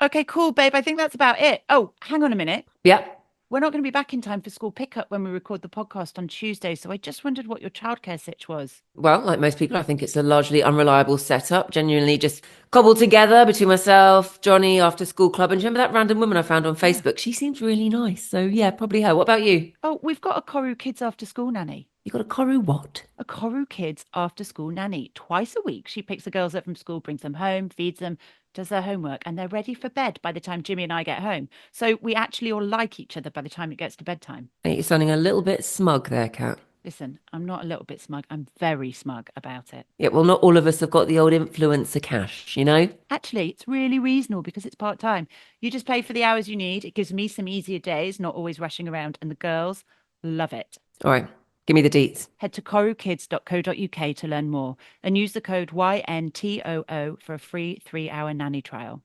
Okay, cool, babe. I think that's about it. Oh, hang on a minute. Yeah. We're not going to be back in time for school pickup when we record the podcast on Tuesday. So I just wondered what your childcare sitch was. Well, like most people, I think it's a largely unreliable setup, genuinely just cobbled together between myself, Johnny, after school club. And do you remember that random woman I found on Yeah. Facebook? She seems really nice. So, yeah, probably her. What about you? Oh, we've got a Koru Kids after school nanny. You got a Koru what? A Koru Kids after school nanny. Twice a week, she picks the girls up from school, brings them home, feeds them, does their homework, and they're ready for bed by the time Jimmy and I get home. So we actually all like each other by the time it gets to bedtime. I think you're sounding a little bit smug there, Kat. Listen, I'm not a little bit smug. I'm very smug about it. Yeah, well, not all of us have got the old influencer cash, you know? Actually, it's really reasonable because it's part time. You just pay for the hours you need. It gives me some easier days, not always rushing around, and the girls love it. All right, give me the deets. Head to corukids.co.uk to learn more and use the code YNTOO for a free 3-hour nanny trial.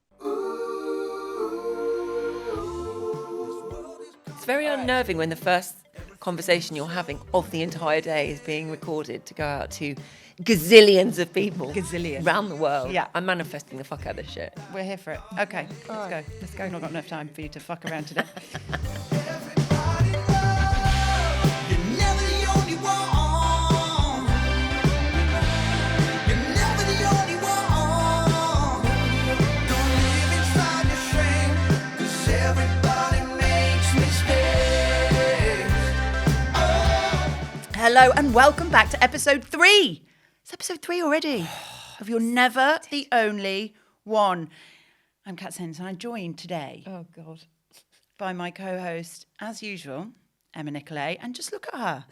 It's very unnerving when the first conversation you're having of the entire day is being recorded to go out to gazillions of people around the world. Yeah. I'm manifesting the fuck out of this shit. We're here for it. Okay, let's go. Let's go. I've not got enough time for you to fuck around today. Hello and welcome back to episode 3. It's episode 3 already of You're Never the Only One. I'm Cat Sims and I'm joined today God. by my co-host, as usual, Emma Nicolet. And just look at her.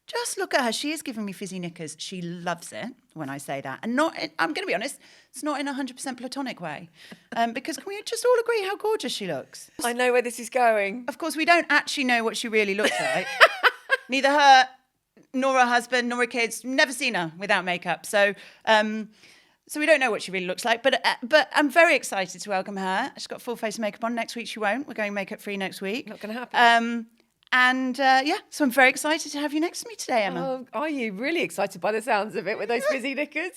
Just look at her. She is giving me fizzy knickers. She loves it when I say that. And I'm going to be honest, it's not in a 100% platonic way. Because can we just all agree how gorgeous she looks? I know where this is going. Of course, we don't actually know what she really looks like. Neither her nor her husband, nor her kids, never seen her without makeup. So we don't know what she really looks like. But I'm very excited to welcome her. She's got full face makeup on. Next week she won't. We're going makeup free next week. Not going to happen. So I'm very excited to have you next to me today, Emma. Oh, are you really excited by the sounds of it with those fizzy knickers?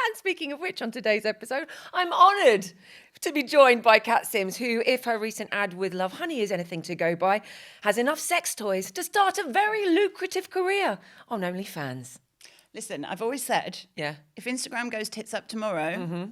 And speaking of which, on today's episode, I'm honoured to be joined by Cat Sims, who, if her recent ad with Love Honey is anything to go by, has enough sex toys to start a very lucrative career on OnlyFans. Listen, I've always said, Yeah. if Instagram goes tits up tomorrow,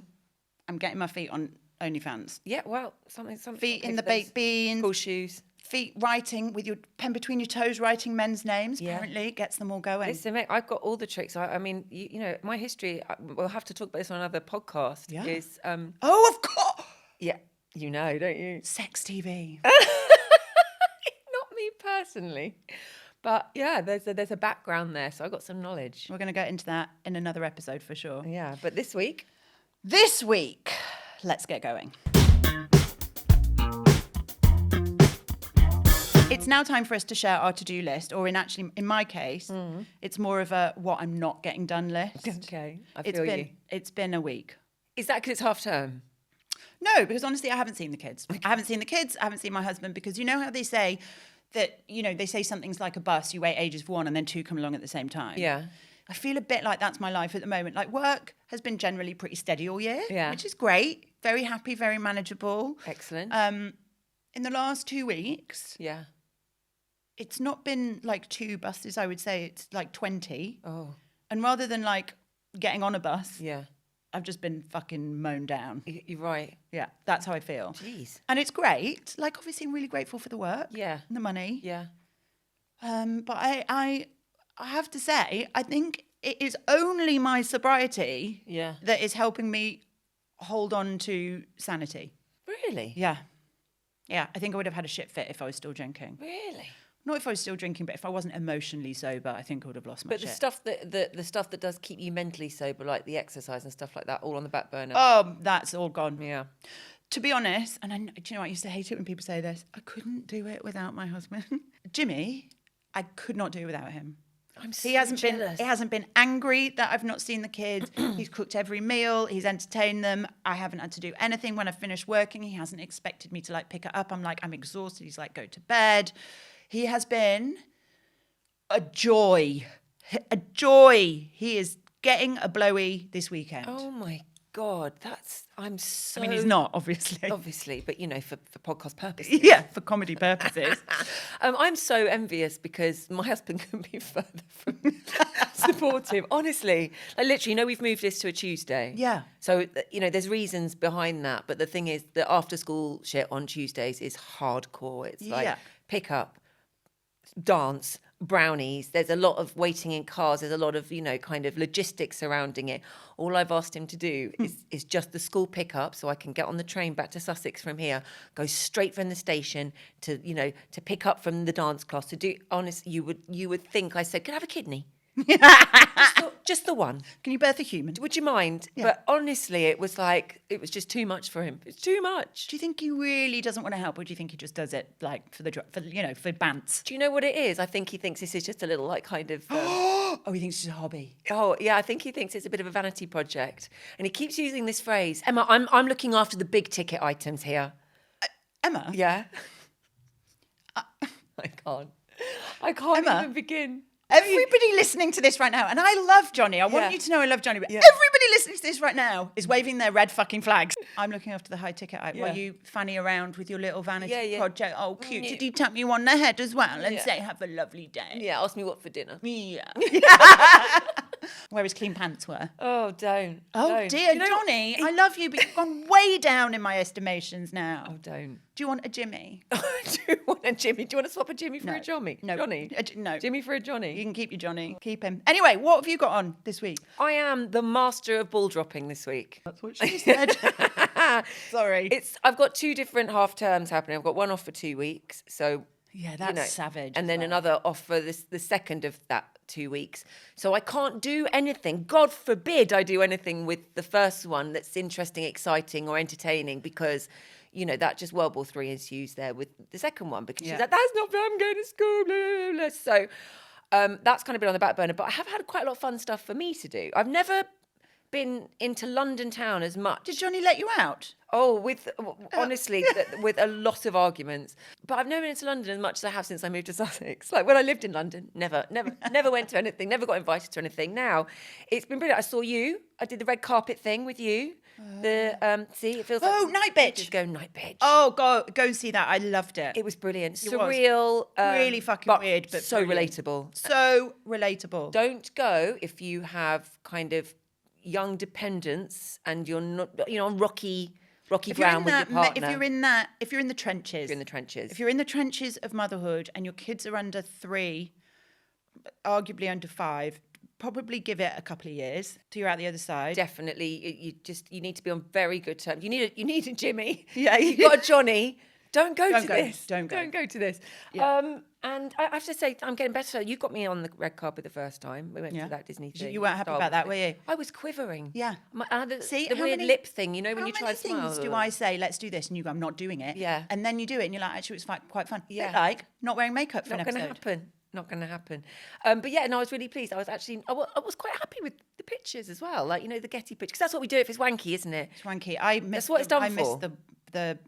I'm getting my feet on OnlyFans. Yeah, well, something. Feet in the baked beans. Cool shoes. Feet writing with your pen between your toes, writing men's names. Yeah. Apparently, gets them all going. Listen, mate, I've got all the tricks. I mean, you know, my history, we'll have to talk about this on another podcast, Yeah. is... Oh, of course! Yeah, you know, don't you? Sex TV. Not me personally. But yeah, there's a background there, so I've got some knowledge. We're going to get into that in another episode for sure. Yeah, but this week... This week, let's get going. It's now time for us to share our to-do list, or in my case, it's more of a what I'm not getting done list. Okay, I feel you. It's been a week. Is that because it's half term? No, because honestly, I haven't seen the kids. I haven't seen the kids. I haven't seen my husband, because you know how they say that, you know, they say something's like a bus, you wait ages for one and then two come along at the same time. Yeah. I feel a bit like that's my life at the moment. Like, work has been generally pretty steady all year, which is great. Very happy, very manageable. Excellent. In the last 2 weeks, Yeah. it's not been like 2 buses, I would say it's like 20. Oh. And rather than like getting on a bus, Yeah. I've just been fucking mown down. You're right. Yeah, that's how I feel. Jeez. And it's great. Like, obviously, I'm really grateful for the work. Yeah. And the money. Yeah. But I have to say, I think it is only my sobriety Yeah. that is helping me hold on to sanity. Really? Yeah. Yeah, I think I would have had a shit fit if I was still drinking. Really? Not if I was still drinking, but if I wasn't emotionally sober, I think I would have lost my But shit. the stuff that does keep you mentally sober, like the exercise and stuff like that, all on the back burner. Oh, that's all gone. Yeah. To be honest, and do you know what, I used to hate it when people say this, I couldn't do it without my husband. Jimmy, I could not do it without him. He hasn't been angry that I've not seen the kids. He's cooked every meal. He's entertained them. I haven't had to do anything when I finished working. He hasn't expected me to like pick it up. I'm like, I'm exhausted. He's like, go to bed. He has been a joy. A joy. He is getting a blowy this weekend. Oh my God, I'm so... I mean, he's not, obviously. Obviously, but, for podcast purposes. Yeah, for comedy purposes. I'm so envious because my husband couldn't be further from supportive. Honestly, like literally, we've moved this to a Tuesday. Yeah. So, there's reasons behind that. But the thing is, the after school shit on Tuesdays is hardcore. It's like pick up, dance, brownies. There's a lot of waiting in cars. There's a lot of, kind of logistics surrounding it. All I've asked him to do is just the school pickup, so I can get on the train back to Sussex from here, go straight from the station to, to pick up from the dance class. To do, honestly, you would think I said, can I have a kidney? Just the one. Can you birth a human? Would you mind? Yeah. But honestly, it was just too much for him. It's too much. Do you think he really doesn't want to help, or do you think he just does it like for bants? Do you know what it is? I think he thinks this is just a little kind of... Oh, he thinks it's a hobby. Oh, yeah, I think he thinks it's a bit of a vanity project. And he keeps using this phrase, Emma, I'm looking after the big ticket items here. Emma? Yeah. I can't Emma? even begin. Everybody listening to this right now, and I love Johnny. I want you to know I love Johnny, but Yeah. everybody listening to this right now is waving their red fucking flags. I'm looking after the high ticket item while you fanny around with your little vanity project. Oh, cute. Did he tap you on the head as well and say, have a lovely day? Yeah, ask me what for dinner. Yeah. Where his clean pants were. Oh, don't. Oh, don't. dear, Do you know- Johnny, I love you, but you've gone way down in my estimations now. Oh, don't. Do you want a Jimmy? Do you want a Jimmy? Do you want to swap a Jimmy for a Johnny? No. Johnny? No. Jimmy for a Johnny? You can keep your Johnny. Keep him. Anyway, what have you got on this week? I am the master of ball dropping this week. That's what she said. Sorry. I've got 2 different half terms happening. I've got one off for 2 weeks. So Yeah, that's savage. And as then well. another off for the second of that 2 weeks. So I can't do anything. God forbid I do anything with the first one that's interesting, exciting, or entertaining, because that just World War III ensues there with the second one, because she's like, that's not fair, I'm going to school, blah, blah, blah. So that's kind of been on the back burner, but I have had quite a lot of fun stuff for me to do. I've never been into London town as much. Did Johnny let you out? Oh, honestly, with a lot of arguments. But I've never been into London as much as I have since I moved to Sussex. Like when I lived in London, never went to anything, never got invited to anything. Now, it's been brilliant. I saw you. I did the red carpet thing with you. See, it feels like... Oh, Night Bitch. Just go Night Bitch. Oh, go and see that. I loved it. It was brilliant. It was. Surreal. Really fucking weird, but so brilliant. relatable. So relatable. Don't go if you have kind of young dependents and you're not, on rocky ground with your partner. If you're in the trenches. If you're in the trenches. If you're in the trenches of motherhood and your kids are under 3, arguably under 5, probably give it a couple of years till you're out the other side. Definitely, you need to be on very good terms. You need a Jimmy. Yeah, you've got a Johnny. Don't go to this. Don't go to this. Yeah. And I have to say, I'm getting better. You got me on the red carpet the first time. We went to that Disney thing. You weren't happy about that, were you? I was quivering. Yeah. I had See, the weird lip thing, when you try to smile. How many things do I say, let's do this, and you go, I'm not doing it? Yeah. And then you do it, and you're like, actually, it was quite fun. Yeah. Bit like not wearing makeup for an episode. Not going to happen. But yeah, no, I was really pleased. I was quite happy with the pictures as well. Like, the Getty pictures. Because that's what we do if it's wanky, isn't it? It's wanky. That's what it's done I for. missed the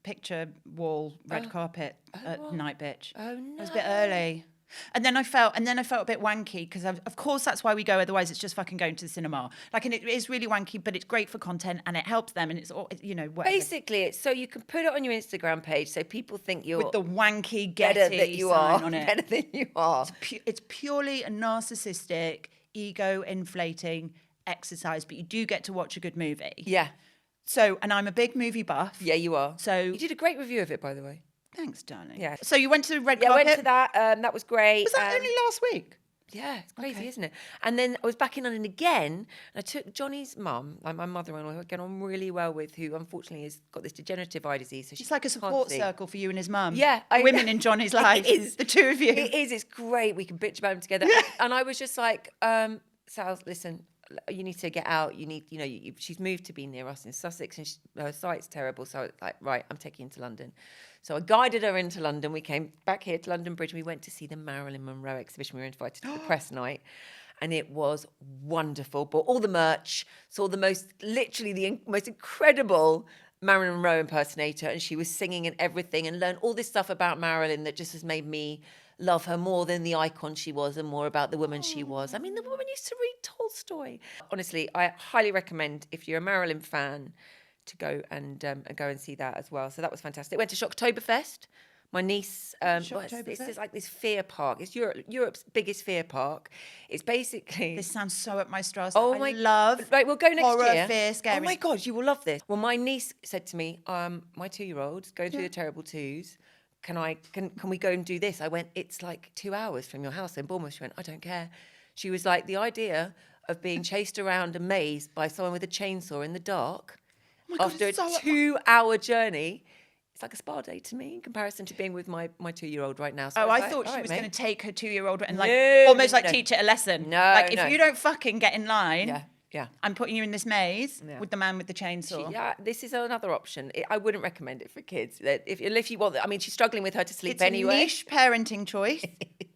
picture wall red carpet at Night Bitch. Oh no. It was a bit early. And then I felt a bit wanky because of course that's why we go. Otherwise, it's just fucking going to the cinema. And it is really wanky, but it's great for content and it helps them. And it's all whatever. Basically, it's so you can put it on your Instagram page so people think you're with the wanky better Getty that you sign are on it. Better than you are. It's purely a narcissistic, ego inflating exercise, but you do get to watch a good movie. Yeah. So, and I'm a big movie buff. Yeah, you are. So you did a great review of it, by the way. Thanks, darling. Yeah. So you went to the red Yeah, I carpet? went to that. That was great. Was that only last week? Yeah, it's crazy, isn't it? And then I was back in London again, and I took Johnny's mum, like my mother-in-law, who I get on really well with, who unfortunately has got this degenerative eye disease. So It's like a support circle for you and his mum. Yeah. Women in Johnny's life. It is. The two of you. It is. It's great. We can bitch about them together. And I was just like, Sal, listen, you need to get out. You need, she's moved to be near us in Sussex, and her sight's terrible. So I was like, right, I'm taking you to London. So I guided her into London. We came back here to London Bridge. And we went to see the Marilyn Monroe exhibition. We were invited to the press night. And it was wonderful. Bought all the merch, saw the most incredible Marilyn Monroe impersonator. And she was singing and everything, and learned all this stuff about Marilyn that just has made me love her more than the icon she was and more about the woman she was. I mean, the woman used to read Tolstoy. Honestly, I highly recommend, if you're a Marilyn fan, to go and see that as well. So that was fantastic. Went to Shocktoberfest. My niece, this is like this fear park. It's Europe's biggest fear park. It's basically... This sounds so up my straws. Oh, I love right, we'll go next horror, year. fear, scary. Oh my God, you will love this. Well, my niece said to me, my 2-year-old going through the terrible twos. Can we go and do this? I went, it's like 2 hours from your house in Bournemouth. She went, I don't care. She was like, the idea of being chased around a maze by someone with a chainsaw in the dark after a 2-hour journey. It's like a spa day to me in comparison to being with my 2-year-old right now. So I thought she was going to take her 2-year-old and teach it a lesson. No, if you don't fucking get in line, yeah, I'm putting you in this maze with the man with the chainsaw. This is another option. I wouldn't recommend it for kids. If you want, I mean, she's struggling with her to sleep anyway. It's a niche parenting choice,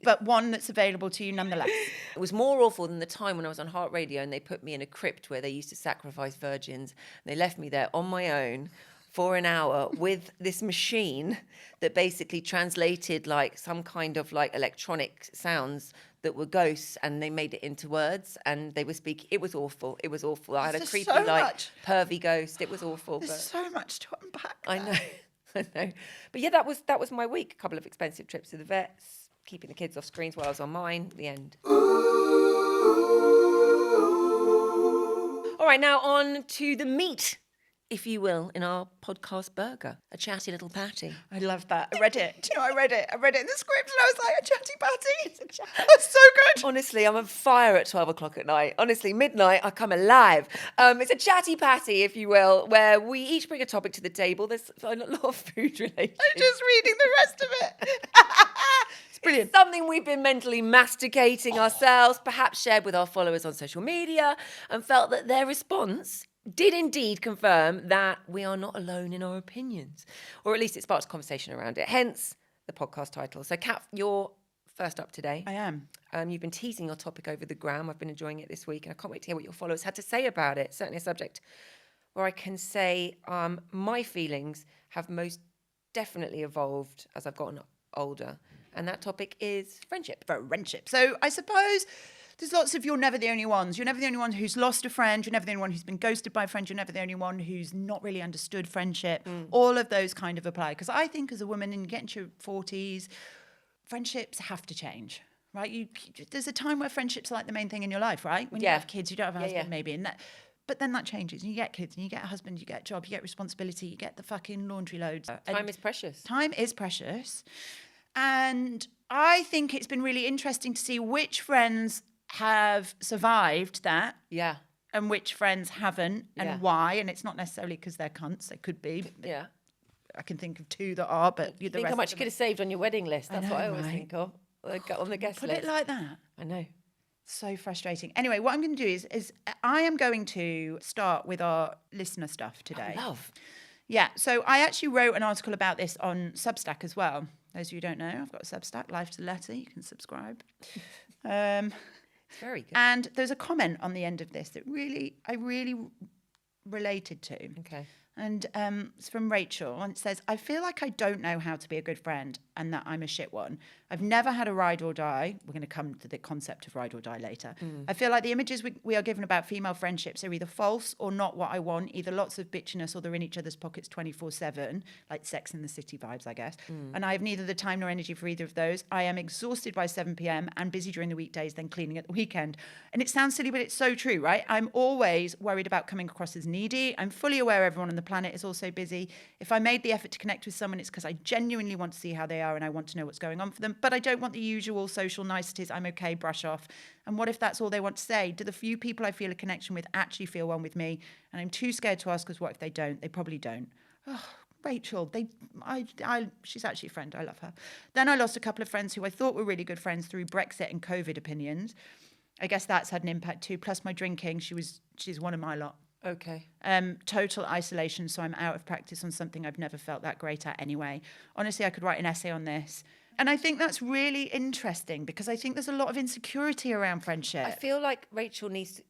but one that's available to you nonetheless. It was more awful than the time when I was on Heart Radio and they put me in a crypt where they used to sacrifice virgins. They left me there on my own for an hour with this machine that basically translated like some kind of like electronic sounds that were ghosts, and they made it into words, and they were speaking. It was awful. It was awful. I had a creepy, pervy ghost. It was awful. There's so much to unpack. I know. But yeah, that was my week. A couple of expensive trips to the vets, keeping the kids off screens while I was on mine. The end. All right, now on to the meat, if you will, in our podcast burger. A chatty little patty. I love that. I read it. Do you know, I read it in the script and I was like, a chatty patty. That's so good. Honestly, I'm on fire at 12 o'clock at night. Honestly, midnight, I come alive. It's a chatty patty, if you will, where we each bring a topic to the table. There's a lot of food related. I'm just reading the rest of it. It's brilliant. It's something we've been mentally masticating ourselves, perhaps shared with our followers on social media, and felt that their response did indeed confirm that we are not alone in our opinions, or at least it sparked a conversation around it, hence the podcast title. So Kat, you're first up today. I am. You've been teasing your topic over the gram. I've been enjoying it this week, and I can't wait to hear what your followers had to say about it. Certainly a subject where I can say my feelings have most definitely evolved as I've gotten older, and that topic is friendship. Friendship. So I suppose there's lots of you're never the only ones. You're never the only one who's lost a friend. You're never the only one who's been ghosted by a friend. You're never the only one who's not really understood friendship. All of those kind of apply. Because I think as a woman, and you get into your 40s, friendships have to change, right? There's a time where friendships are like the main thing in your life, right? When you have kids, you don't have a husband maybe. But then that changes. And you get kids and you get a husband, you get a job, you get responsibility, you get the fucking laundry loads. Time is precious. Time is precious. And I think it's been really interesting to see which friends have survived that, and which friends haven't, and why. And it's not necessarily because they're cunts; they could be. Yeah, I can think of 2 that are, but you think how much you could have saved on your wedding list. That's what I always think of. On the guest list. Put it like that. I know. So frustrating. Anyway, what I'm going to do is I am going to start with our listener stuff today. Yeah. So I actually wrote an article about this on Substack as well. Those of you who don't know, I've got a Substack, Life to the Letter. You can subscribe. Very good. And there's a comment on the end of this that I really related to. Okay. And it's from Rachel, and it says, I feel like I don't know how to be a good friend and that I'm a shit one. I've never had a ride or die. We're going to come to the concept of ride or die later. I feel like the images we are given about female friendships are either false or not what I want, either lots of bitchiness or they're in each other's pockets 24/7, like Sex in the City vibes, I guess. And I have neither the time nor energy for either of those. I am exhausted by 7 p.m. and busy during the weekdays, then cleaning at the weekend. And it sounds silly, but it's so true, right? I'm always worried about coming across as needy. I'm fully aware everyone on the planet is also busy. If I made the effort to connect with someone, it's because I genuinely want to see how they are and I want to know what's going on for them. But I don't want the usual social niceties, I'm okay, brush off. And what if that's all they want to say? Do the few people I feel a connection with actually feel one with me? And I'm too scared to ask, because what if they don't? They probably don't. Oh, Rachel, she's actually a friend. I love her. Then I lost a couple of friends who I thought were really good friends through Brexit and COVID opinions. I guess that's had an impact too. Plus my drinking, she's one of my lot. Okay. Total isolation, so I'm out of practice on something I've never felt that great at anyway. Honestly, I could write an essay on this. And I think that's really interesting because I think there's a lot of insecurity around friendship. I feel like Rachel needs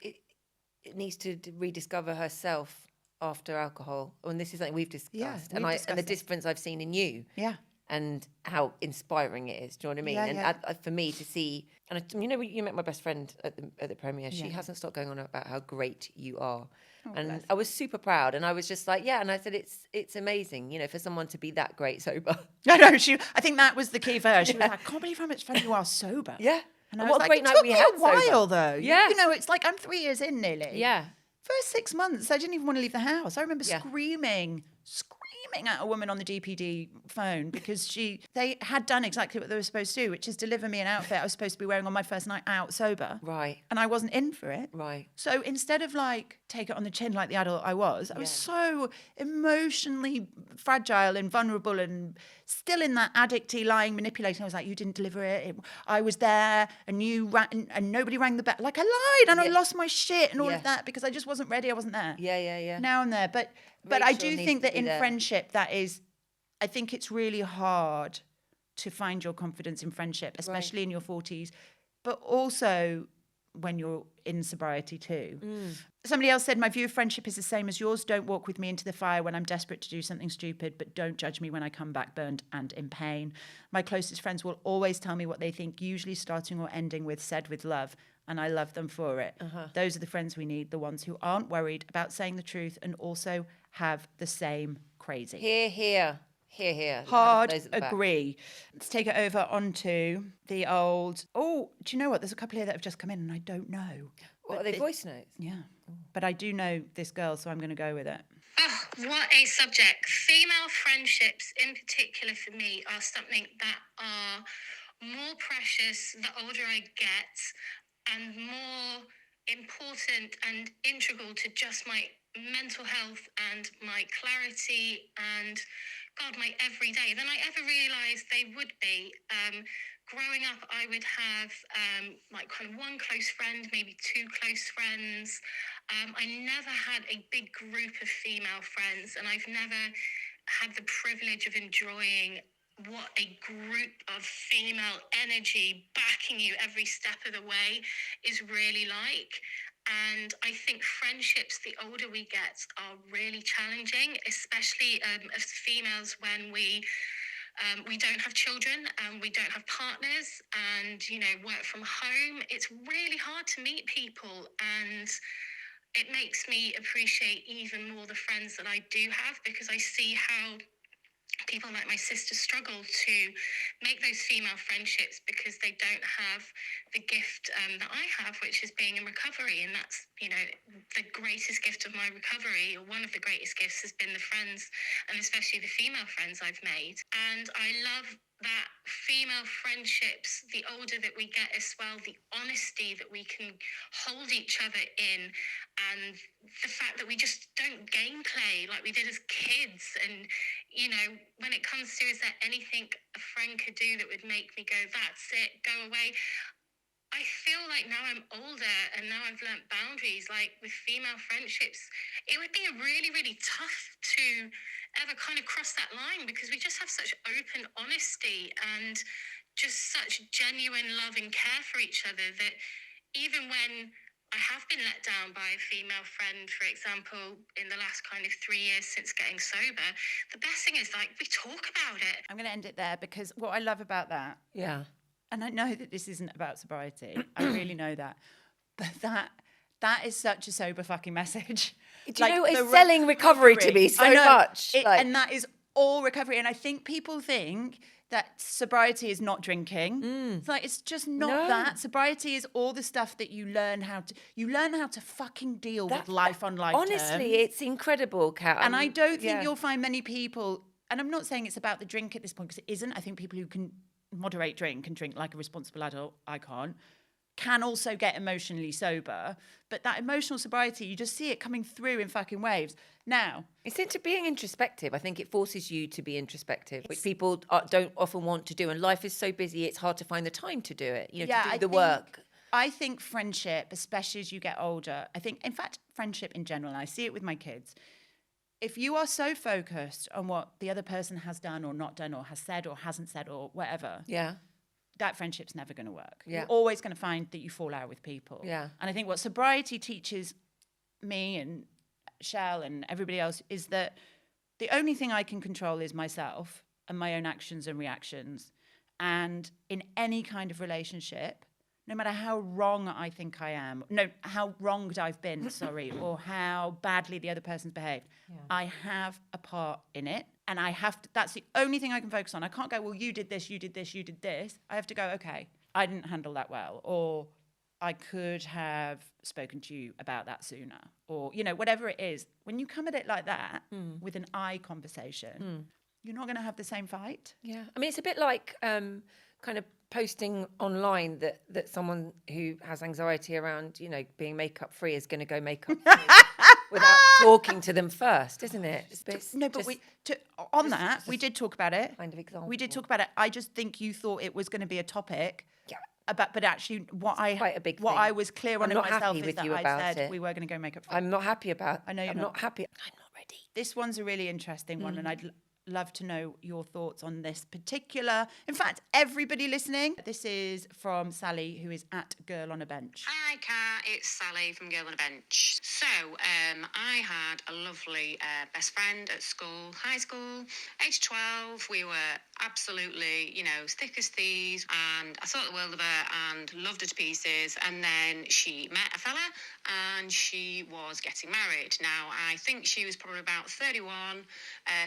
to rediscover herself after alcohol. And this is something we've discussed. And the difference I've seen in you. Yeah. and how inspiring it is. Do you know what I mean? Yeah, and yeah. for me to see, and when you met my best friend at the premiere, she hasn't stopped going on about how great you are. And bless I was super proud, and I was just like, and I said, it's amazing, for someone to be that great sober. I know, I think that was the key for her. She was like, I can't believe how much fun you are sober. Yeah. And And I was what a like, great it night took we me had a while sober. though. Yeah. It's like I'm 3 years in nearly. Yeah. First 6 months, I didn't even want to leave the house. I remember Yeah. screaming at a woman on the DPD phone because they had done exactly what they were supposed to do, which is deliver me an outfit I was supposed to be wearing on my first night out sober. Right. And I wasn't in for it. Right. So instead of like take it on the chin like the adult I was so emotionally fragile and vulnerable and still in that addicty lying manipulating. I was like, you didn't deliver it. I was there and you ran and nobody rang the bell. Like I lied and I lost my shit and all of that because I just wasn't ready. I wasn't there. Yeah. Now I'm there. But Rachel I do needs think to that be in there. friendship, I think it's really hard to find your confidence in friendship, especially in your 40s, but also when you're in sobriety too. Somebody else said, my view of friendship is the same as yours. Don't walk with me into the fire when I'm desperate to do something stupid, but don't judge me when I come back burned and in pain. My closest friends will always tell me what they think, usually starting or ending with said with love, and I love them for it. Those are the friends we need, the ones who aren't worried about saying the truth and also have the same crazy. Here. Hard Those at the back. agree. Let's take it over onto the old. Oh, do you know what? There's a couple here that have just come in, and I don't know. What are they, voice notes? Yeah, but I do know this girl, so I'm going to go with it. Oh, what a subject. Female friendships, in particular for me, are something that are more precious the older I get and more important and integral to just my mental health and my clarity and, God, my everyday than I ever realised they would be. Growing up, I would have like kind of one close friend, maybe two close friends. I never had a big group of female friends, and I've never had the privilege of enjoying what a group of female energy backing you every step of the way is really like. And I think friendships, the older we get, are really challenging, especially as females when we don't have children and we don't have partners and, work from home. It's really hard to meet people, and it makes me appreciate even more the friends that I do have, because I see how people like my sister struggle to make those female friendships because they don't have the gift that I have, which is being in recovery. And that's, the greatest gift of my recovery, or one of the greatest gifts, has been the friends, and especially the female friends I've made. And I love that female friendships, the older that we get as well, the honesty that we can hold each other in, and the fact that we just don't gameplay like we did as kids. And, when it comes to, is there anything a friend could do that would make me go, that's it, go away? I feel like now I'm older and now I've learnt boundaries, like with female friendships, it would be really, really tough to ever kind of cross that line, because we just have such open honesty and just such genuine love and care for each other, that even when I have been let down by a female friend, for example, in the last kind of 3 years since getting sober, the best thing is, like, we talk about it. I'm going to end it there, because what I love about that, and I know that this isn't about sobriety, I really know that, but that is such a sober fucking message. Do you know, it's selling recovery to me so much. And that is all recovery. And I think people think that sobriety is not drinking. It's like, it's just not that. Sobriety is all the stuff that you learn how to fucking deal with life on life Honestly, terms. it's incredible, Kat. And I don't think you'll find many people, and I'm not saying it's about the drink at this point, because it isn't. I think people who can moderate drink and drink like a responsible adult, I can't, can also get emotionally sober. But that emotional sobriety, you just see it coming through in fucking waves. Now, it's into being introspective. I think it forces you to be introspective, which people don't often want to do. And life is so busy, it's hard to find the time to do it, to do the work. I think friendship, especially as you get older, in fact, friendship in general, and I see it with my kids, if you are so focused on what the other person has done or not done or has said or hasn't said or whatever, that friendship's never going to work. You're always going to find that you fall out with people. And I think what sobriety teaches me and Shell and everybody else is that the only thing I can control is myself. and my own actions and reactions. And in any kind of relationship, no matter how wrong I think I am, no, how wronged I've been, sorry, or how badly the other person's behaved, I have a part in it. And I have to, that's the only thing I can focus on. I can't go, well, you did this, you did this, you did this. I have to go, okay, I didn't handle that well. Or I could have spoken to you about that sooner. Or, you know, whatever it is. When you come at it like that, with an I conversation, you're not going to have the same fight. Yeah. I mean, it's a bit like kind of posting online that someone who has anxiety around, you know, being makeup free is going to go makeup free without talking to them first, isn't it? No, but we did talk about it. Kind of example. We did talk about it. I just think you thought it was going to be a topic. Yeah. But actually, quite a big thing. I was clear on I'm it not myself happy is with that you I about said it. we were going to go makeup free. I'm not happy about. I know you're I'm not happy. I'm not ready. This one's a really interesting one, and I'd love to know your thoughts on this particular. In fact, everybody listening, this is from Sally, who is at Girl on a Bench. Hi, Kat. It's Sally from Girl on a Bench. So, I had a lovely best friend at school, high school, age 12. We were absolutely, you know, thick as thieves, and I thought the world of her and loved her to pieces. And then she met a fella, and she was getting married. Now, I think she was probably about 31,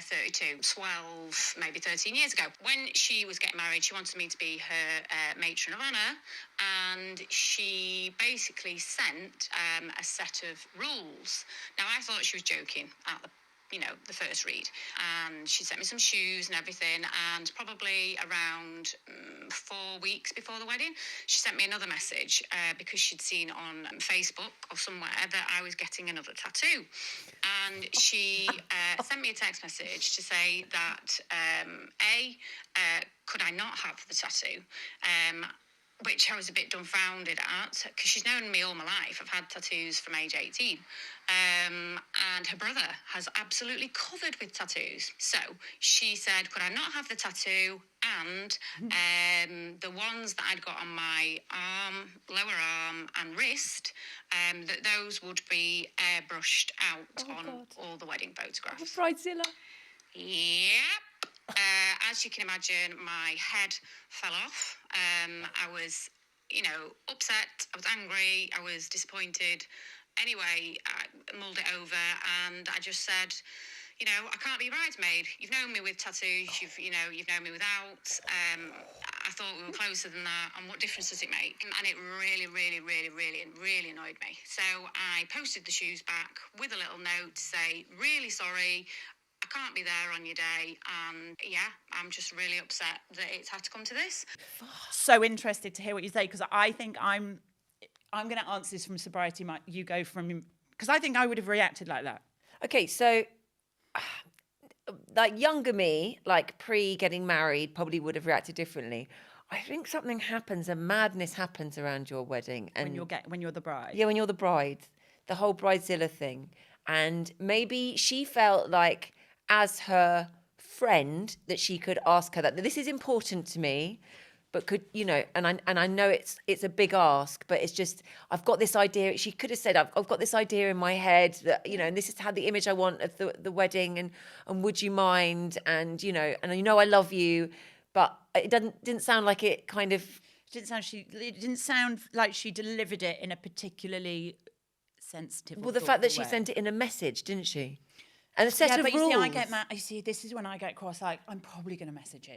32, 12, maybe 13 years ago. When she was getting married, she wanted me to be her matron of honour, and she basically sent a set of rules. Now, I thought she was joking at the first read, and she sent me some shoes and everything, and probably around 4 weeks before the wedding, she sent me another message because she'd seen on Facebook or somewhere that I was getting another tattoo, and she sent me a text message to say that could I not have the tattoo, which I was a bit dumbfounded at, because she's known me all my life. I've had tattoos from age 18. And her brother has absolutely covered with tattoos. So she said, could I not have the tattoo? And the ones that I'd got on my arm, lower arm and wrist, that those would be airbrushed out on all the wedding photographs. Bridezilla. Yep. As you can imagine, my head fell off. I was, upset. I was angry. I was disappointed. Anyway, I mulled it over, and I just said, I can't be a bridesmaid. You've known me with tattoos. You've known me without. I thought we were closer than that. And what difference does it make? And it really, really, really, really, really annoyed me. So I posted the shoes back with a little note to say, really sorry. I can't be there on your day, and I'm just really upset that it's had to come to this. So interested to hear what you say, because I think I'm going to answer this from sobriety. You go from, because I think I would have reacted like that. Okay, so like younger me, like pre getting married, probably would have reacted differently. I think something happens, a madness happens around your wedding, and when you're the bride. Yeah, when you're the bride, the whole bridezilla thing, and maybe she felt like, as her friend, that she could ask her that this is important to me, but could, and I know it's a big ask, but it's just, I've got this idea. She could have said, I've got this idea in my head that, and this is how the image I want of the wedding, and would you mind? And, I love you, but it didn't sound like it kind of. It didn't sound like she delivered it in a particularly sensitive. Well, the fact that she sent it in a message, didn't she? And a set of rules. You see, I get mad. You see, this is when I get cross. Like, I'm probably going to message you.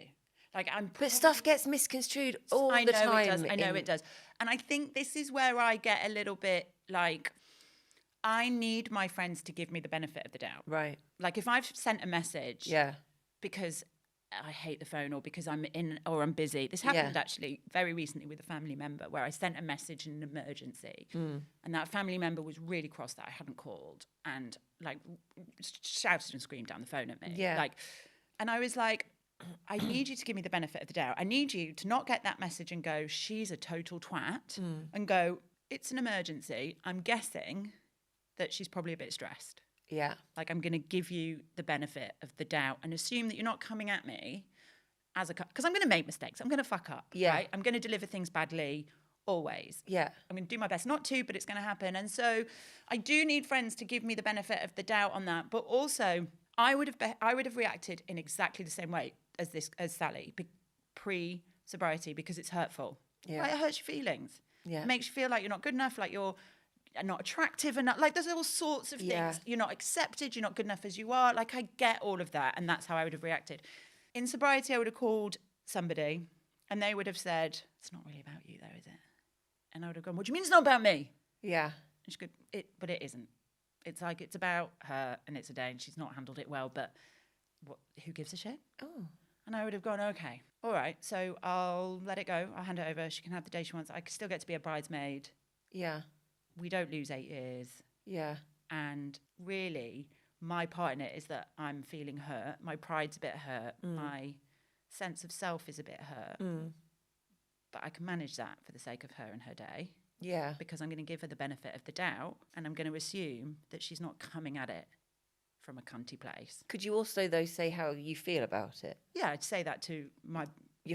But stuff gets misconstrued all the time. I know it does. And I think this is where I get a little bit like, I need my friends to give me the benefit of the doubt. Right. Like if I've sent a message. Yeah. Because I hate the phone, or because I'm I'm busy. This happened actually very recently with a family member where I sent a message in an emergency, and that family member was really cross that I hadn't called, and like shouted and screamed down the phone at me. Yeah. And I was like, I need you to give me the benefit of the doubt. I need you to not get that message and go, she's a total twat, and go, it's an emergency. I'm guessing that she's probably a bit stressed. Yeah. Like, I'm going to give you the benefit of the doubt and assume that you're not coming at me as because I'm going to make mistakes. I'm going to fuck up. Yeah. Right? I'm going to deliver things badly always. Yeah. I'm going to do my best not to, but it's going to happen. And so I do need friends to give me the benefit of the doubt on that. But also, I would have reacted in exactly the same way as Sally pre-sobriety, because it's hurtful. Yeah. Like, it hurts your feelings. Yeah. It makes you feel like you're not good enough, like you're not attractive enough. Like, there's all sorts of things. Yeah. You're not accepted. You're not good enough as you are. Like, I get all of that, and that's how I would have reacted. In sobriety, I would have called somebody, and they would have said, "It's not really about you, though, is it?" And I would have gone, "What do you mean it's not about me?" Yeah. And she goes, "But it isn't. It's like it's about her, and it's a day, and she's not handled it well. But who gives a shit?" Oh. And I would have gone, "Okay, all right. So I'll let it go. I'll hand it over. She can have the day she wants. I still get to be a bridesmaid. Yeah. We don't lose 8 years. Yeah. And really, my part in it is that I'm feeling hurt. My pride's a bit hurt. My sense of self is a bit hurt. But I can manage that for the sake of her and her day, Yeah. because I'm going to give her the benefit of the doubt, and I'm going to assume that she's not coming at it from a cunty place." Could you also, though, say how you feel about it? Yeah, I'd say that to my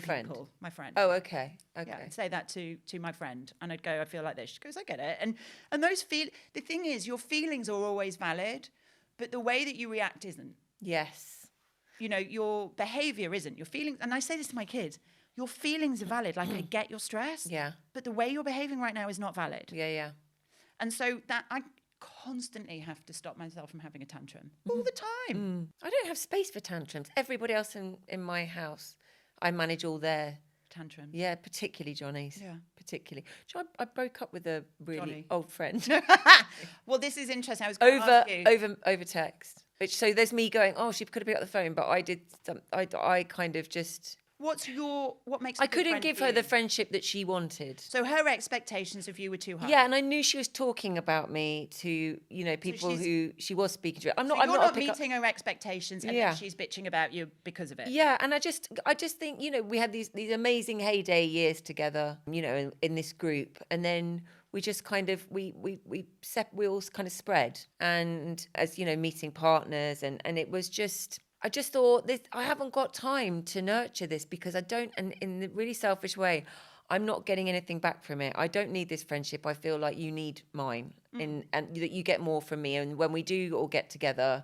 friend? my friend. Oh, okay. Okay. Yeah, I'd say that to my friend, and I'd go, "I feel like this." She goes, "I get it." And the thing is, your feelings are always valid, but the way that you react isn't. Yes. You know, your behavior isn't. Your feelings, and I say this to my kids, your feelings are valid. Like, I get you're stressed. Yeah. But the way you're behaving right now is not valid. Yeah, yeah. And so that I constantly have to stop myself from having a tantrum all the time. I don't have space for tantrums. Everybody else in my house, I manage all their... Tantrums. Yeah, particularly Johnny's. Yeah. Particularly. Do you know, I broke up with a really Johnny. old friend. Well, this is interesting. I was going to ask you. over text. So there's me going, oh, she could have picked up the phone, but I did I kind of just... What makes I a good couldn't friend give for her the you? friendship that she wanted. So her expectations of you were too high. Yeah, and I knew she was talking about me to, people who she was speaking to. I'm So not you're a not pick-up- meeting her expectations, and Yeah. then she's bitching about you because of it. Yeah, and I just think, we had these amazing heyday years together, in this group, and then we just kind of we all kind of spread, and as meeting partners, and it was just. I just thought I haven't got time to nurture this, because I don't, and in a really selfish way, I'm not getting anything back from it. I don't need this friendship. I feel like you need mine, and that you get more from me. And when we do all get together,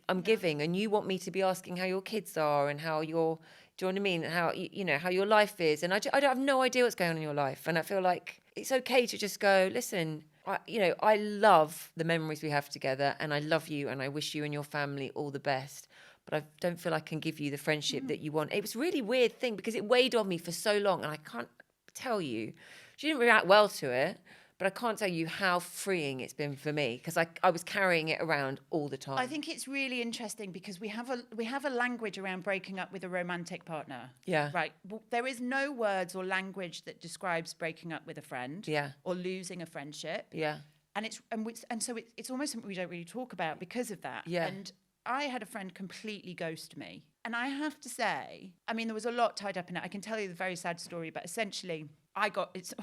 I'm giving, and you want me to be asking how your kids are and how you're, do you know what I mean? How how your life is, and I don't have no idea what's going on in your life, and I feel like it's okay to just go, listen. I love the memories we have together, and I love you, and I wish you and your family all the best. But I don't feel I can give you the friendship that you want. It was a really weird thing, because it weighed on me for so long, and I can't tell you. She didn't react well to it, but I can't tell you how freeing it's been for me, because I was carrying it around all the time. I think it's really interesting, because we have a language around breaking up with a romantic partner. Yeah. Right. There is no words or language that describes breaking up with a friend. Yeah. Or losing a friendship. Yeah. And so it's almost something we don't really talk about because of that. Yeah. And I had a friend completely ghost me. And I have to say, I mean, there was a lot tied up in it. I can tell you the very sad story, but essentially it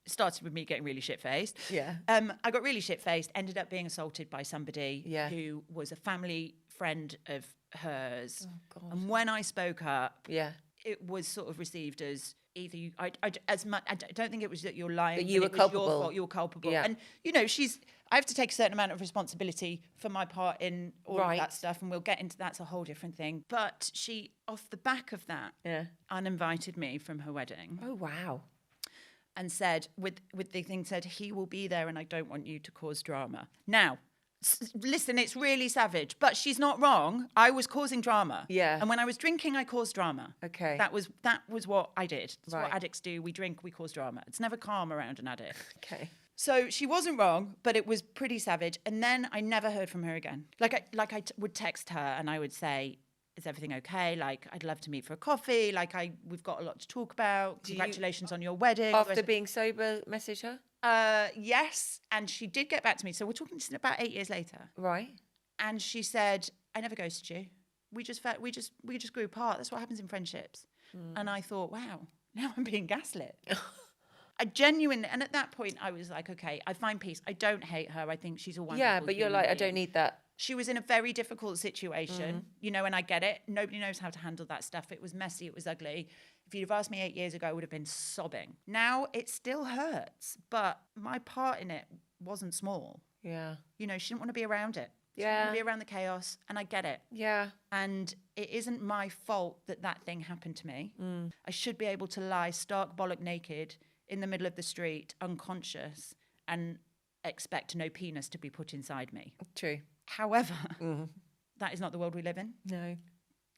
started with me getting really shit-faced. Yeah. I got really shit-faced, ended up being assaulted by somebody who was a family friend of hers. Oh, God. And when I spoke up, Yeah. it was sort of received as either you, I don't think it was that you're lying. That you but were it was culpable. Your fault, you were culpable. Yeah. And, I have to take a certain amount of responsibility for my part in all of that stuff. And we'll get into that's a whole different thing. But she, off the back of that, uninvited me from her wedding. Oh, wow. And said, with the thing said, he will be there and I don't want you to cause drama. Now, listen, it's really savage, but she's not wrong. I was causing drama. Yeah. And when I was drinking, I caused drama. Okay. That was what I did. It's Right. what addicts do. We drink, we cause drama. It's never calm around an addict. Okay. So she wasn't wrong, but it was pretty savage. And then I never heard from her again. I would text her and I would say, is everything okay? Like, I'd love to meet for a coffee. Like, we've got a lot to talk about. Congratulations on your wedding. After being sober, message her? Yes. And she did get back to me. So we're talking about 8 years later. Right. And she said, I never ghosted you. We just grew apart. That's what happens in friendships. And I thought, wow, now I'm being gaslit. And at that point I was like, okay, I find peace. I don't hate her. I think she's a wonderful Yeah, but you're human like, I being. don't need that. She was in a very difficult situation, and I get it. Nobody knows how to handle that stuff. It was messy. It was ugly. If you'd have asked me 8 years ago, I would have been sobbing. Now it still hurts, but my part in it wasn't small. Yeah. She didn't want to be around it. Yeah. Be around the chaos, and I get it. Yeah. And it isn't my fault that that thing happened to me. I should be able to lie stark bollock naked in the middle of the street, unconscious, and expect no penis to be put inside me. True. However, that is not the world we live in. No.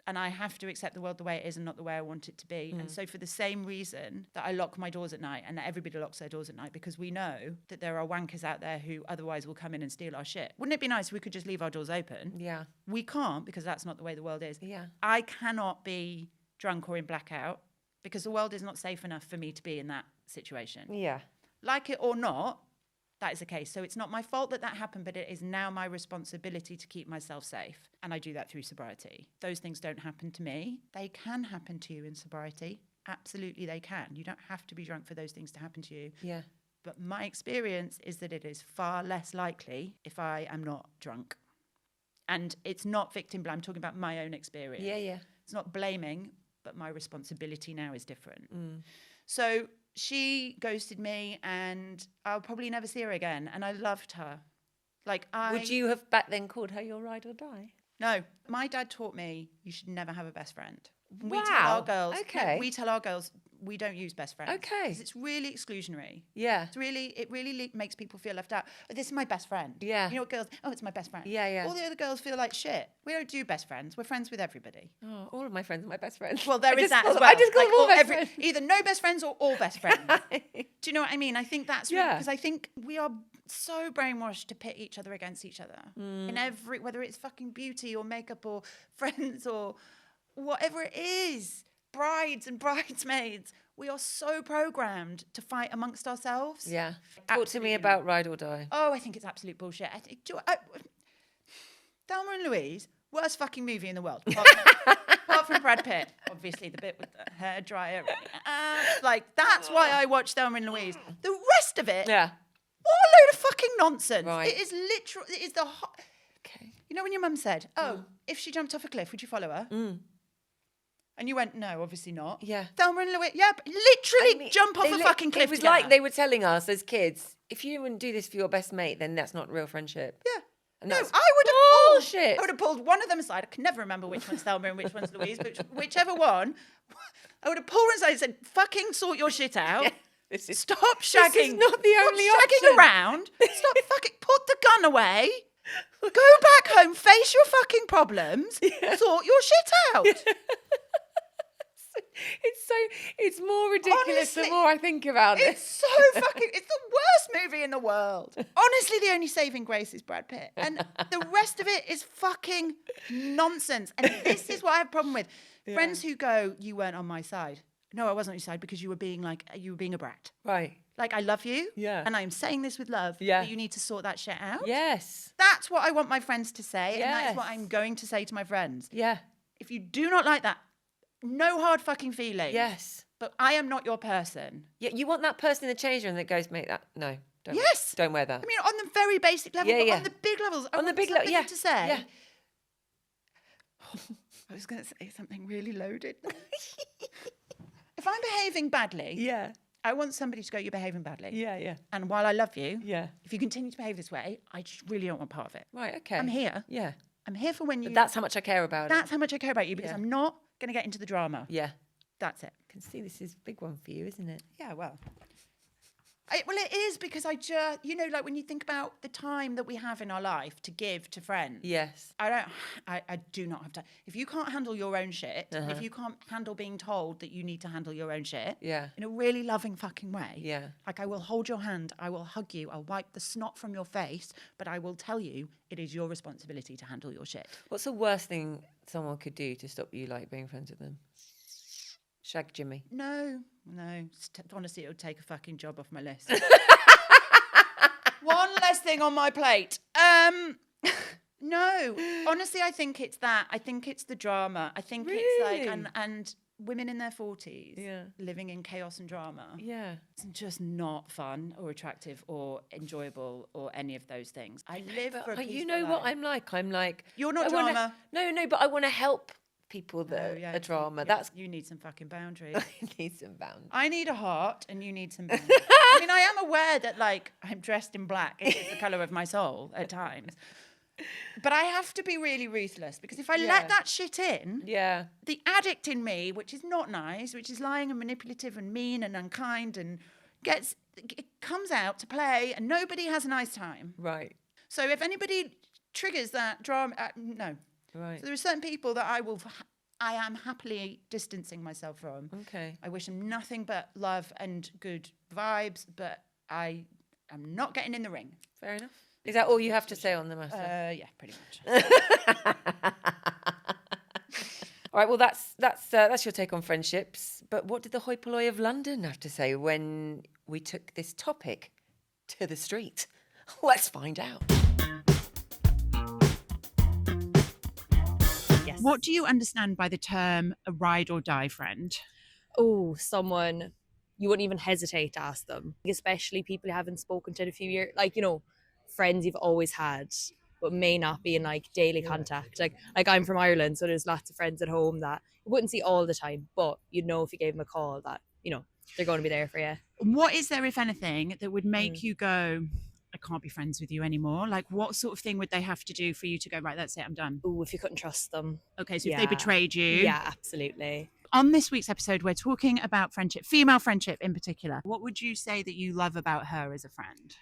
And I have to accept the world the way it is and not the way I want it to be. And so for the same reason that I lock my doors at night and that everybody locks their doors at night, because we know that there are wankers out there who otherwise will come in and steal our shit. Wouldn't it be nice if we could just leave our doors open? Yeah. We can't, because that's not the way the world is. Yeah. I cannot be drunk or in blackout because the world is not safe enough for me to be in that situation. Yeah. Like it or not, that is the case. So it's not my fault that that happened, but it is now my responsibility to keep myself safe. And I do that through sobriety. Those things don't happen to me. They can happen to you in sobriety. Absolutely, they can. You don't have to be drunk for those things to happen to you. Yeah. But my experience is that it is far less likely if I am not drunk. And it's not victim blame. I'm talking about my own experience. Yeah, yeah. It's not blaming, but my responsibility now is different. So she ghosted me, and I'll probably never see her again. And I loved her. Would you have back then called her your ride or die? No, my dad taught me you should never have a best friend. We Wow. tell our girls. Okay. We tell our girls we don't use best friends. Okay. 'Cause it's really exclusionary. Yeah. It really makes people feel left out. Oh, this is my best friend. Yeah. You know what girls? Oh, it's my best friend. Yeah, yeah. All the other girls feel like shit. We don't do best friends. We're friends with everybody. Oh, all of my friends are my best friends. Well, there I is just that call as them- well. I just call them all best friends. Either no best friends or all best friends. Do you know what I mean? I think that's Yeah. because I think we are so brainwashed to pit each other against each other in whether it's fucking beauty or makeup or friends or whatever it is, brides and bridesmaids. We are so programmed to fight amongst ourselves. Yeah. Talk to Absolutely me about Ride or Die. Oh, I think it's absolute bullshit. Thelma and Louise, worst fucking movie in the world. Apart from Brad Pitt, obviously the bit with the hair dryer. That's why I watched Thelma and Louise. The rest of it, Yeah. what a load of fucking nonsense. Right. It is literal. It is the. Okay. You know when your mum said, "Oh, if she jumped off a cliff, would you follow her?" And you went, "No, obviously not." Yeah. Thelma and Louise, yeah, but literally jump off a fucking cliff. It was together. like they were telling us as kids, if you wouldn't do this for your best mate, then that's not real friendship. Yeah. And No, I that's would have pulled. bullshit. I would have pulled one of them aside. I can never remember which one's Thelma and which one's Louise, but whichever one, I would have pulled her aside and said, "Fucking sort your shit out. Stop shagging. This is not the only Stop shagging option." around. Stop fucking. Put the gun away. Go back home. Face your fucking problems. Sort your shit out." It's more ridiculous Honestly, the more I think about it. It's so fucking. It's the worst movie in the world. Honestly, the only saving grace is Brad Pitt, and the rest of it is fucking nonsense. And this is what I have a problem with. Friends who go, "You weren't on my side." No, I wasn't on your side because you were being a brat. Right. Like, I love you. Yeah. And I'm saying this with love. Yeah. But you need to sort that shit out. Yes. That's what I want my friends to say. And that Yes. is what I'm going to say to my friends. Yeah. If you do not like that, no hard fucking feelings. Yes. But I am not your person. Yeah, you want that person in the change room that goes, "Mate, that no, don't. Yes. Don't wear that." I mean, on the very basic level, Yeah, but yeah. on the big levels, I On the want big level, somebody yeah. to say. Yeah. I was going to say something really loaded. If I'm behaving badly, Yeah. I want somebody to go, "You're behaving badly." Yeah, yeah. And while I love you, Yeah. if you continue to behave this way, I just really don't want part of it. Right, okay. I'm here. Yeah. I'm here for when you. But that's how much I care about it. That's how much I care about you, because Yeah. I'm not going to get into the drama. Yeah. That's it. I can see this is a big one for you, isn't it? Yeah, well. Well, it is, because I just, like when you think about the time that we have in our life to give to friends. Yes. I do not have time. If you can't handle your own shit, Uh-huh. if you can't handle being told that you need to handle your own shit Yeah. in a really loving fucking way. Yeah. Like, I will hold your hand, I will hug you, I'll wipe the snot from your face, but I will tell you it is your responsibility to handle your shit. What's the worst thing someone could do to stop you like being friends with them? Shag Jimmy. No. Honestly, it would take a fucking job off my list. One less thing on my plate. No. Honestly, I think it's that. I think it's the drama. I think it's like, Really? and women in their 40s Yeah. living in chaos and drama. Yeah. It's just not fun or attractive or enjoyable or any of those things. I live for a But you peaceful know what life. I'm like? I'm like... You're not I wanna- drama. No, but I want to help people Oh, that yeah, are drama. yeah, That's... you need some fucking boundaries. I need some bounds. I need a heart and you need some boundaries. I mean, I am aware that, like, I'm dressed in black. It is the colour of my soul at times. But I have to be really ruthless because if I let that shit in, the addict in me, which is not nice, which is lying and manipulative and mean and unkind and it comes out to play and nobody has a nice time. Right. So if anybody triggers that drama, no. Right. So there are certain people that I am happily distancing myself from. Okay. I wish them nothing but love and good vibes, but I am not getting in the ring. Fair enough. Is that all you have to say on the matter? Yeah, pretty much. All right, well, that's your take on friendships. But what did the hoi polloi of London have to say when we took this topic to the street? Let's find out. Yes. What do you understand by the term a ride or die friend? Oh, someone you wouldn't even hesitate to ask them, especially people you haven't spoken to in a few years. Like, you know, friends you've always had, but may not be in like daily contact. Like I'm from Ireland, so there's lots of friends at home that you wouldn't see all the time, but you'd know if you gave them a call that, you know, they're going to be there for you. What is there, if anything, that would make you go, I can't be friends with you anymore? Like, what sort of thing would they have to do for you to go, right, that's it, I'm done? Oh, if you couldn't trust them. Okay, so if they betrayed you. Yeah, absolutely. On this week's episode, we're talking about friendship, female friendship in particular. What would you say that you love about her as a friend?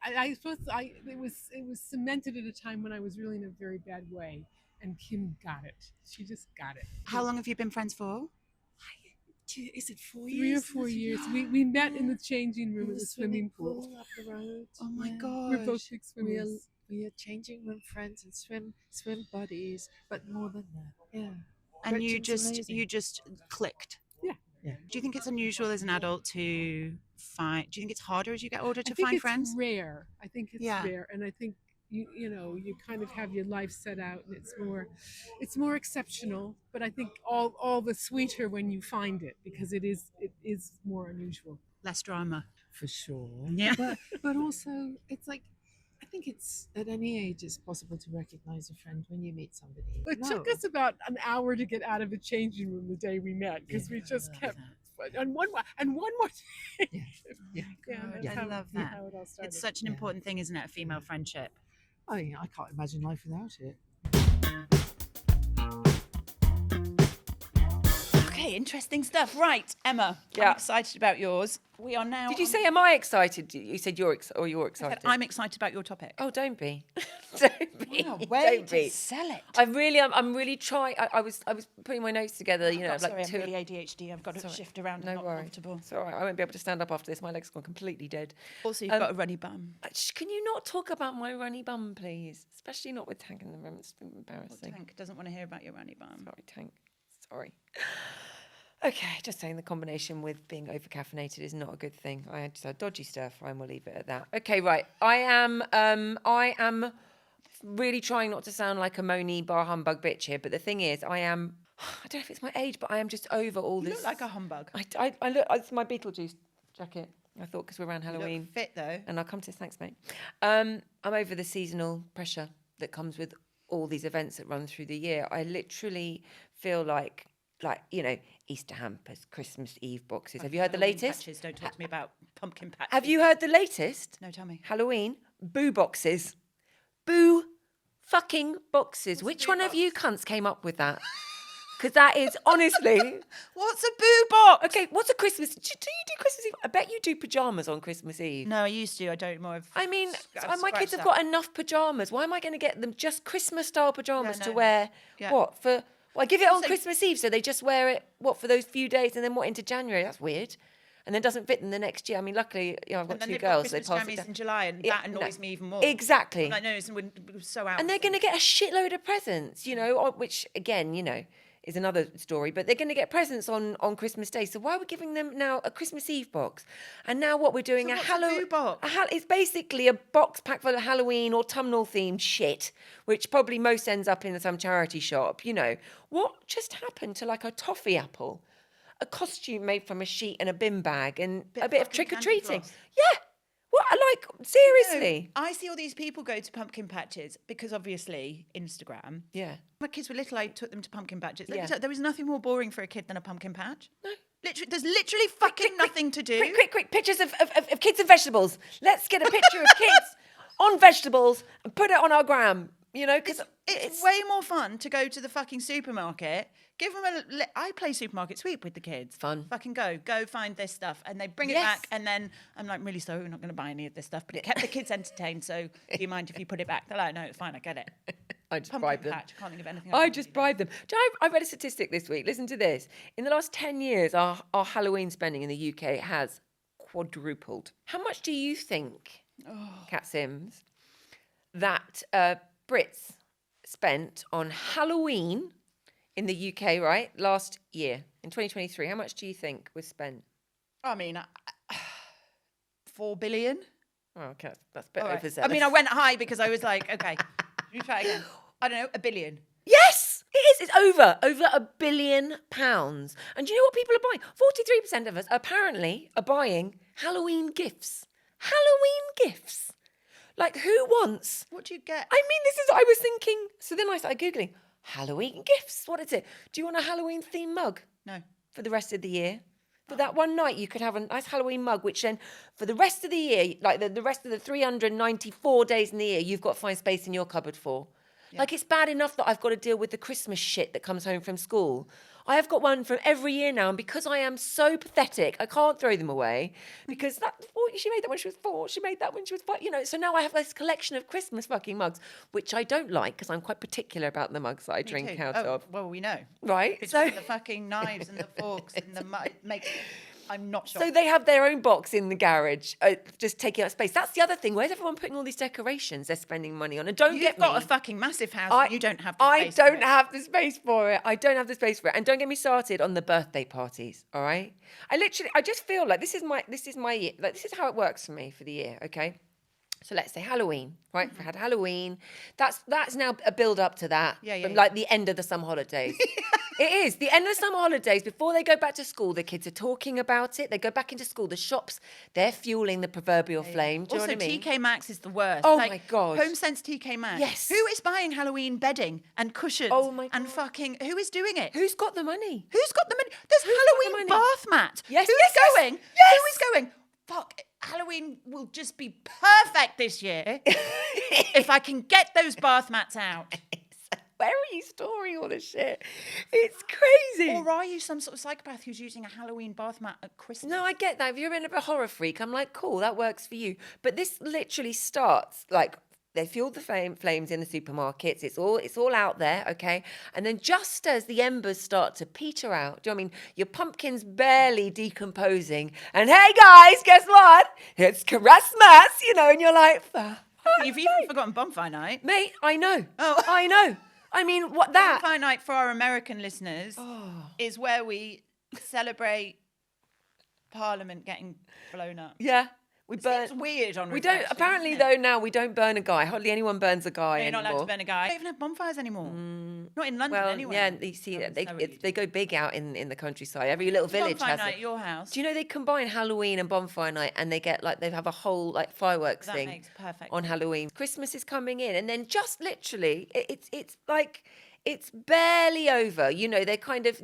I suppose it was cemented at a time when I was really in a very bad way, and Kim got it. She just got it. How long have you been friends for? Is it 4 years? 3 or 4 years. We met in the changing room at the swimming pool. Up the road. Oh my God. We're both big swimmers. We are changing room friends and swim buddies, but more than that. Yeah. And Gretchen's you just clicked. Yeah. Do you think it's unusual as an adult to find? Do you think it's harder as you get older to I think find it's friends? rare. I think it's Yeah. rare, and I think you kind of have your life set out, and it's more exceptional. But I think all the sweeter when you find it, because it is more unusual. Less drama. For sure. Yeah. But also, it's like, I think it's at any age it's possible to recognize a friend when you meet somebody. It took us about an hour to get out of the changing room the day we met, because we just kept. And one more thing. Yeah. I love that. How it all started. It's such an important thing, isn't it? A female friendship. I mean, I can't imagine life without it. Okay, interesting stuff. Right, Emma. Yeah. I'm excited about yours. We are now. Did you say, am I excited? You said you're I excited. said, I'm excited about your topic. Oh, don't be. Don't be. Wow, Don't be. sell it. I'm really trying. I was putting my notes together, you know, like sorry, two. I'm really ADHD. I've got to shift around. No I'm not worry. comfortable. It's all right. I won't be able to stand up after this. My legs gone completely dead. Also, you've got a runny bum. Can you not talk about my runny bum, please? Especially not with Tank in the room. It's embarrassing. Tank doesn't want to hear about your runny bum. Sorry, Tank. Sorry. Okay, just saying the combination with being over-caffeinated is not a good thing. I just had dodgy stir-fry and we'll leave it at that. Okay, right. I am really trying not to sound like a moany bar humbug bitch here, but the thing is, I don't know if it's my age, but I am just over all You this. look like a humbug. I look, it's my Beetlejuice jacket. I thought because we're around You Halloween. look fit though. And I'll come to this, thanks, mate. I'm over the seasonal pressure that comes with all these events that run through the year. I literally feel like, you know, Easter hampers, Christmas Eve boxes. Have you heard the Halloween latest? Patches. Don't talk to me about pumpkin patches. Have you heard the latest? No, tell me. Halloween boo boxes. Boo fucking boxes. Which one of you cunts came up with that? Because that is honestly. What's a boo box? Okay, what's a Christmas? Do you do Christmas Eve? I bet you do pajamas on Christmas Eve. No, I used to. I don't more. I mean, I've my kids scratched have that. got enough pajamas. Why am I going to get them just Christmas style pajamas Yeah, to no. wear? Yeah. What for? Well, I give it on So- Christmas Eve, so they just wear it. What for those few days, and then what into January? That's weird. And then doesn't fit them the next year. I mean, luckily, you know, I've got And then two they've girls. got They Christmas pass it jammies down. in July, and Yeah, that annoys me even more. Exactly. I'm like, no, we're so out. And they're going to get a shitload of presents, you know, which again, you know, is another story. But they're going to get presents on Christmas Day. So why are we giving them now a Christmas Eve box? And now what we're doing So what's a boo box? It's basically a box packed full of Halloween autumnal themed shit, which probably most ends up in some charity shop. You know, what just happened to like a toffee apple, a costume made from a sheet and a bin bag, and a bit of fucking trick or treating? candy floss. Yeah. What? Like seriously? No, I see all these people go to pumpkin patches because obviously Instagram. Yeah. My kids were little, I took them to pumpkin patches. Yeah. There was nothing more boring for a kid than a pumpkin patch. No. Literally, there's literally fucking nothing to do. Quick, pictures of kids and vegetables. Let's get a picture of kids on vegetables and put it on our gram. You know, because It's way more fun to go to the fucking supermarket. Give them I play supermarket sweep with the kids. Fun. Fucking go find this stuff, and they bring it Yes. back, and then I'm like, really sorry, we're not going to buy any of this stuff, but it kept the kids entertained. So do you mind if you put it back? They're like, no, it's fine, I get it. I just Pumpkin bribe them. patch, I can't think of anything. I just bribe them. Do you know, I read a statistic this week. Listen to this. In the last 10 years, our Halloween spending in the UK has quadrupled. How much do you think, Cat Sims, that Brits spent on Halloween in the UK, right, last year, in 2023? How much do you think was spent? I mean, 4 billion. Oh, okay, that's a bit All right. overzealous. I mean, I went high because I was like, okay, let me try again. I don't know, 1 billion. Yes, it is. It's over £1 billion. And do you know what people are buying? 43% of us apparently are buying Halloween gifts. Halloween gifts. Like, who wants? What do you get? I mean, this is, I was thinking, so then I started Googling, Halloween gifts, what is it? Do you want a Halloween themed mug? No. For the rest of the year? For that one night, you could have a nice Halloween mug, which then, for the rest of the year, like the rest of the 394 days in the year, you've got to find space in your cupboard for. Yeah. Like, it's bad enough that I've got to deal with the Christmas shit that comes home from school. I have got one from every year now, and because I am so pathetic, I can't throw them away, because she made that when she was 4, she made that when she was 5, you know, so now I have this collection of Christmas fucking mugs, which I don't like, because I'm quite particular about the mugs that I drink out of. Well, we know. Right? Between the fucking knives and the forks and the I'm not sure. So they have their own box in the garage, just taking up space. That's the other thing. Where's everyone putting all these decorations they're spending money on? And don't get me. You've got a fucking massive house. And you don't have the space. I don't have the space for it. I don't have the space for it. And don't get me started on the birthday parties. All right. I just feel like this is my year. Like, this is how it works for me for the year. Okay. So let's say Halloween, right? If I had Halloween, that's now a build up to that. From like the end of the summer holidays. It is the end of the summer holidays. Before they go back to school, the kids are talking about it. They go back into school. The shops, they're fueling the proverbial flame. Do you know what I mean? TK Maxx is the worst. Oh my God. HomeSense TK Maxx. Yes. Who is buying Halloween bedding and cushions? Oh my God. And fucking who is doing it? Who's got the money? Who's got the money? There's Halloween bath mat. Yes, Who yes, is yes. going? Yes. Who is going? Fuck. Halloween will just be perfect this year if I can get those bath mats out. Where are you storing all this shit? It's crazy. Or are you some sort of psychopath who's using a Halloween bath mat at Christmas? No, I get that. If you're a horror freak, I'm like, cool, that works for you. But this literally starts like they fueled the flames in the supermarkets. It's all out there, okay? And then just as the embers start to peter out, do you know what I mean? Your pumpkin's barely decomposing. And hey, guys, guess what? It's Christmas, you know, and you're like, you've even forgotten bonfire night. Mate, I know. Oh. I know. I mean, what that? Bonfire night for our American listeners is where we celebrate Parliament getting blown up. Yeah. We burn. It's weird on We don't. reflection, Apparently, isn't it? though, now we don't burn a guy. Hardly anyone burns a guy You're not anymore. allowed to burn a guy. They don't even have bonfires anymore. Not in London Well, anyway. yeah, you see, they go big out in the countryside. Every little village bonfire has night it. at your house. Do you know they combine Halloween and bonfire night, and they get like they have a whole like fireworks That thing makes perfect on sense. Halloween. Christmas is coming in, and then just literally, it's like. It's barely over. You know, they're kind of,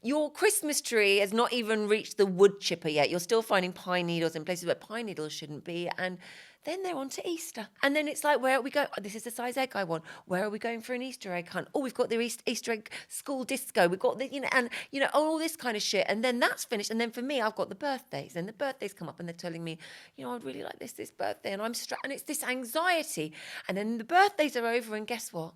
your Christmas tree has not even reached the wood chipper yet. You're still finding pine needles in places where pine needles shouldn't be. And then they're on to Easter. And then it's like, where are we going? Oh, this is the size egg I want. Where are we going for an Easter egg hunt? Oh, we've got the Easter egg school disco. We've got the, all this kind of shit. And then that's finished. And then for me, I've got the birthdays. And the birthdays come up and they're telling me, I'd really like this birthday. And and it's this anxiety. And then the birthdays are over. And guess what?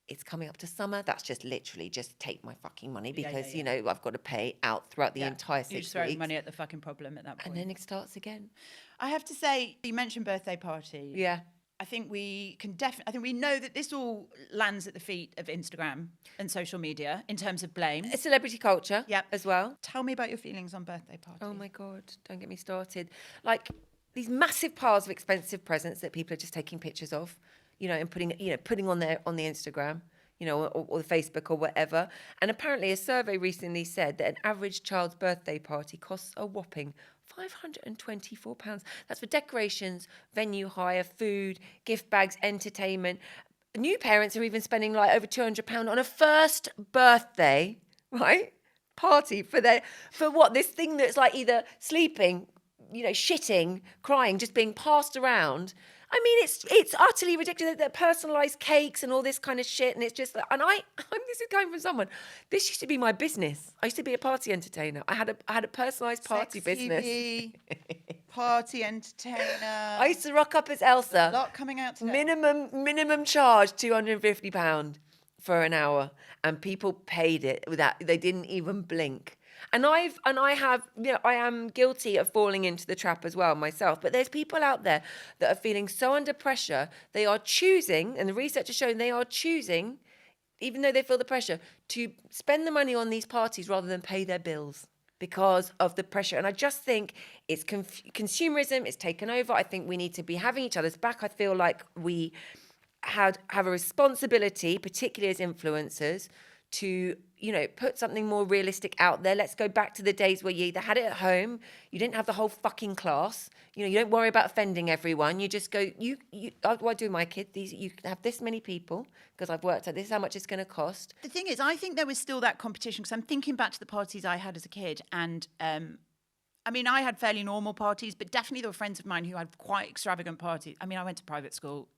It's coming up to summer. That's just literally just take my fucking money because, I've got to pay out throughout the entire 6 You weeks. just throw money at the fucking problem at that point. And then it starts again. I have to say, you mentioned birthday party. Yeah. I think we can I think we know that this all lands at the feet of Instagram and social media in terms of blame. It's celebrity culture as well. Tell me about your feelings on birthday parties. Oh my God, don't get me started. Like these massive piles of expensive presents that people are just taking pictures of, and putting on the Instagram, or the Facebook or whatever. And apparently a survey recently said that an average child's birthday party costs a whopping £524. That's for decorations, venue hire, food, gift bags, entertainment. New parents are even spending like over £200 on a first birthday, right? Party for this thing that's like either sleeping, shitting, crying, just being passed around. I mean, it's utterly ridiculous. They're personalised cakes and all this kind of shit, and it's just. And this is coming from someone. This used to be my business. I used to be a party entertainer. I had a personalised party business. Party entertainer. I used to rock up as Elsa. A lot coming out today. Minimum charge £250 for an hour, and people paid it without. They didn't even blink. And I am guilty of falling into the trap as well myself. But there's people out there that are feeling so under pressure, they are choosing, and the research has shown they are choosing, even though they feel the pressure, to spend the money on these parties rather than pay their bills because of the pressure. And I just think it's consumerism, it's taken over. I think we need to be having each other's back. I feel like we have a responsibility, particularly as influencers, to put something more realistic out there. Let's go back to the days where you either had it at home, you didn't have the whole fucking class, you don't worry about offending everyone. You just go, what I do with my kid, you have this many people, because I've worked out this is how much it's going to cost. The thing is, I think there was still that competition, because I'm thinking back to the parties I had as a kid, and I had fairly normal parties, but definitely there were friends of mine who had quite extravagant parties. I went to private school.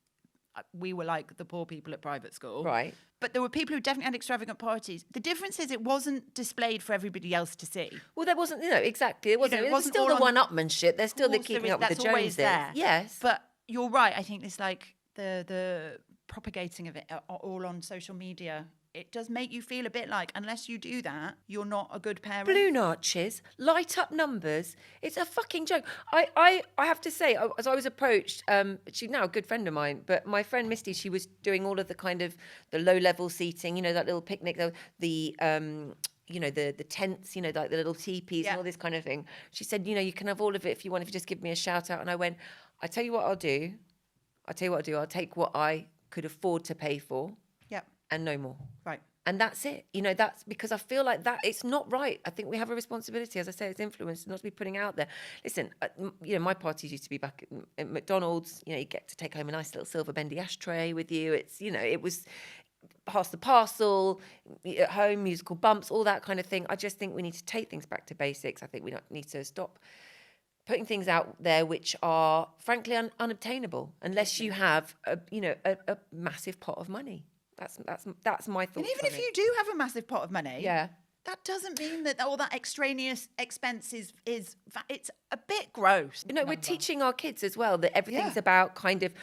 We were like the poor people at private school. Right. But there were people who definitely had extravagant parties. The difference is it wasn't displayed for everybody else to see. Well, there wasn't, exactly. It wasn't. It it was wasn't still all the on one-upmanship. There's still the keeping up with the that's always Joneses. there. Yes. But you're right. I think it's like the propagating of it all on social media. It does make you feel a bit like, unless you do that, you're not a good parent. Balloon arches, light up numbers. It's a fucking joke. I have to say, as I was approached, she's now a good friend of mine, but my friend Misty, she was doing all of the kind of the low level seating, that little picnic, the tents, like the little teepees and all this kind of thing. She said, you can have all of it if you want, if you just give me a shout out. And I went, I tell you what I'll do. I'll take what I could afford to pay for. Yep. And no more. Right. And that's it. That's because I feel like that it's not right. I think we have a responsibility, as I say, as influencers, not to be putting out there. Listen, my parties used to be back at McDonald's. You get to take home a nice little silver bendy ashtray with you. It's, it was pass the parcel, at home, musical bumps, all that kind of thing. I just think we need to take things back to basics. I think we need to stop putting things out there which are frankly unobtainable unless you have a massive pot of money. That's my thoughts. And even if you do have a massive pot of money, that doesn't mean that all that extraneous expense is it's a bit gross. We're teaching our kids as well that everything's about kind of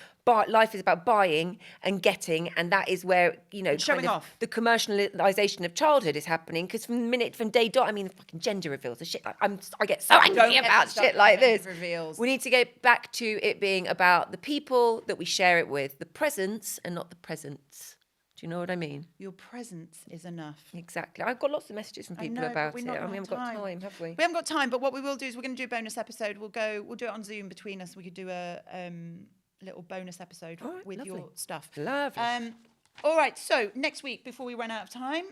life is about buying and getting, and that is where showing off. The commercialization of childhood is happening, because from day dot, fucking gender reveals, the shit. I get so angry about shit like this. Reveals. We need to get back to it being about the people that we share it with, the presents and not the presents. Do you know what I mean? Your presence is enough. Exactly. I've got lots of messages from people about it. We haven't got time, have we? We haven't got time, but what we will do is we're going to do a bonus episode. We'll do it on Zoom between us. We could do a little bonus episode with lovely. your stuff. Lovely. All right. So next week, before we run out of time,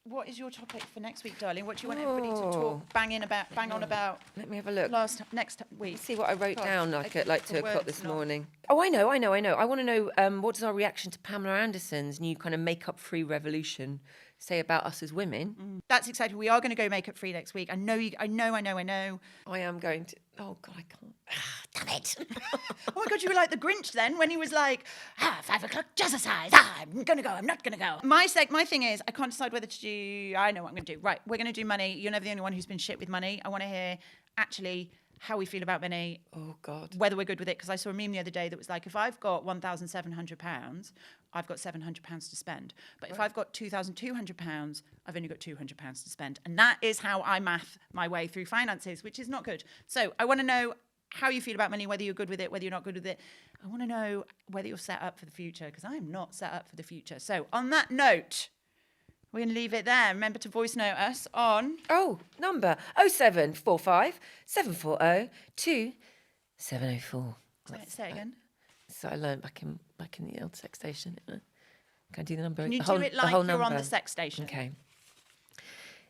what is your topic for next week, darling? What do you want everybody to bang on about? Let me have a look. Next week. Let's see what I wrote down at 2 o'clock this not. morning. Oh, I know. I want to know what does our reaction to Pamela Anderson's new kind of makeup-free revolution say about us as women? That's exciting. We are going to go makeup free next week. I know. I am going to. Oh God, I can't. Damn it! Oh my God, you were like the Grinch then when he was like, 5 o'clock, jazzercise. I'm gonna go. I'm not gonna go. My thing is, I can't decide whether to do. I know what I'm gonna do. Right, we're gonna do money. You're never the only one who's been shit with money. I want to hear actually how we feel about money. Oh God. Whether we're good with it, because I saw a meme the other day that was like, if I've got £1,700, I've got £700 to spend. But if I've got £2,200, I've only got £200 to spend. And that is how I math my way through finances, which is not good. So I want to know how you feel about money, whether you're good with it, whether you're not good with it. I want to know whether you're set up for the future, because I'm not set up for the future. So on that note, we're going to leave it there. Remember to voice note us on... number 0745 740 2704. Say it again. So I learned back in the old sex station. Can I do the number? Can you the whole, do it the like whole you're number? on the sex station? Okay.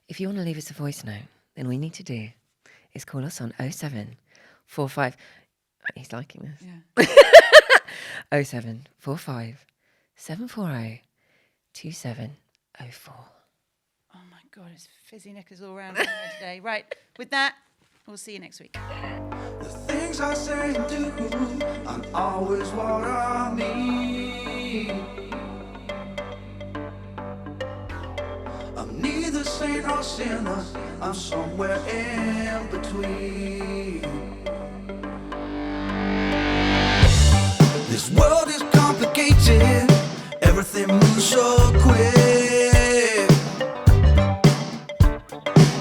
If you want to leave us a voice note, then all you need to do is call us on 0745. He's liking this. Yeah. 0745 740 2704. Oh my God, it's fizzy knickers all around here today. Right, with that, we'll see you next week. The things things I say and do aren't always what I mean. I'm neither saint nor sinner, I'm somewhere in between. This world is complicated, everything moves so quick.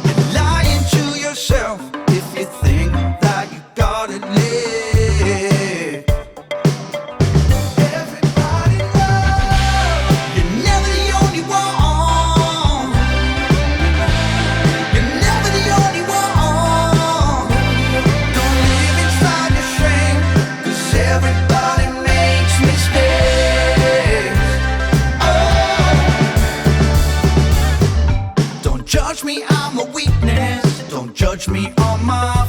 And lying to yourself if you think that you got it lit. Everybody knows you're never the only one. You're never the only one. Don't live inside your shame, 'cause everybody makes mistakes. Oh. Don't judge me, I'm a weakness. Don't judge me on my